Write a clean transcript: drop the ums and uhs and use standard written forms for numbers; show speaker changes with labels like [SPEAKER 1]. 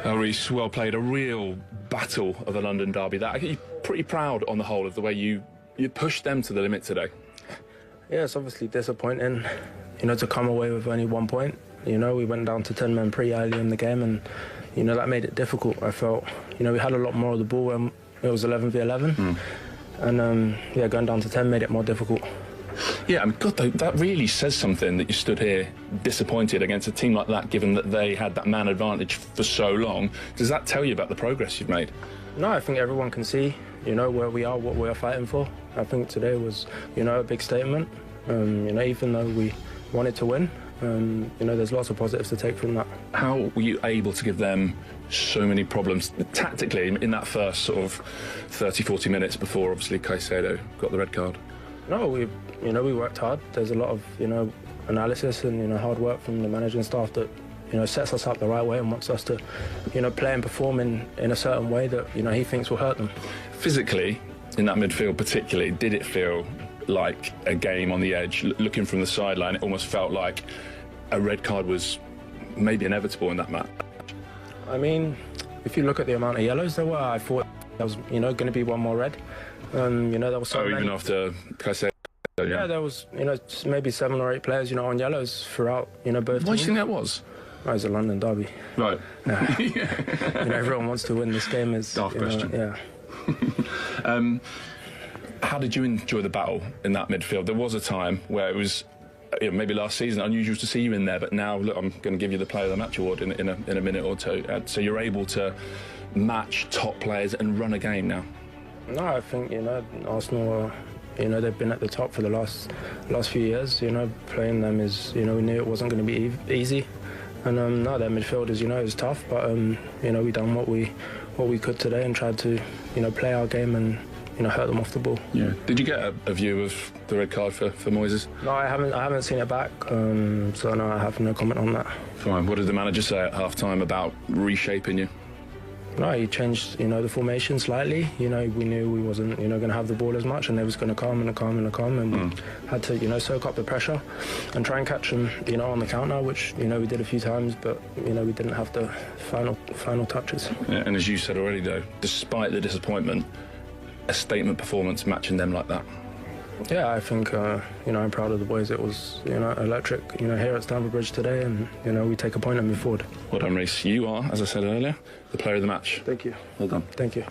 [SPEAKER 1] Reece, well played. A real battle of the London derby. That you're pretty proud on the whole of the way you pushed them to the limit today.
[SPEAKER 2] Yeah, it's obviously disappointing, to come away with only 1 point. We went down to 10 men pretty early in the game, and that made it difficult. I felt, we had a lot more of the ball when it was 11v11, and going down to 10 made it more difficult.
[SPEAKER 1] Yeah, I mean, God, that really says something that you stood here disappointed against a team like that, given that they had that man advantage for so long. Does that tell you about the progress you've made?
[SPEAKER 2] No, I think everyone can see, where we are, what we're fighting for. I think today was, a big statement. Even though we wanted to win, there's lots of positives to take from that.
[SPEAKER 1] How were you able to give them so many problems tactically in that first sort of 30, 40 minutes before, obviously, Caicedo got the red card?
[SPEAKER 2] No, we worked hard. There's a lot of, analysis and, hard work from the managing staff that, sets us up the right way and wants us to, play and perform in a certain way that, he thinks will hurt them.
[SPEAKER 1] Physically, in that midfield particularly, did it feel like a game on the edge? Looking from the sideline, it almost felt like a red card was maybe inevitable in that match.
[SPEAKER 2] I mean, if you look at the amount of yellows there were, I thought there was, going to be one more red. There was so many.
[SPEAKER 1] Even after Caicedo.
[SPEAKER 2] Yeah, there was, maybe 7 or 8 players, on yellows throughout, both teams.
[SPEAKER 1] Why do you think that was?
[SPEAKER 2] Oh, it's a London derby.
[SPEAKER 1] Right.
[SPEAKER 2] Everyone wants to win this game.
[SPEAKER 1] Daft question.
[SPEAKER 2] Yeah.
[SPEAKER 1] How did you enjoy the battle in that midfield? There was a time where it was, maybe last season, unusual to see you in there, but now, look, I'm going to give you the Player of the Match award in a minute or two. So you're able to match top players and run a game now.
[SPEAKER 2] No, I think, Arsenal are, they've been at the top for the last few years. Playing them is, we knew it wasn't going to be easy. And no, their midfield is tough, but, we done what we could today and tried to, play our game and, hurt them off the ball.
[SPEAKER 1] Yeah. Did you get a view of the red card for Moises?
[SPEAKER 2] No, I haven't seen it back, so no, I have no comment on that.
[SPEAKER 1] Fine. What did the manager say at half-time about reshaping you?
[SPEAKER 2] No, he changed, the formation slightly. We knew we wasn't, going to have the ball as much, and they was going to come, and we had to, soak up the pressure and try and catch them, on the counter, which, we did a few times, but, we didn't have the final touches.
[SPEAKER 1] Yeah, and as you said already, though, despite the disappointment, a statement performance matching them like that.
[SPEAKER 2] Yeah, I think, I'm proud of the boys. It was, electric, here at Stamford Bridge today, and, we take a point and move forward.
[SPEAKER 1] Well done, Reece. You are, as I said earlier, the player of the match.
[SPEAKER 2] Thank you.
[SPEAKER 1] Well done.
[SPEAKER 2] Thank you.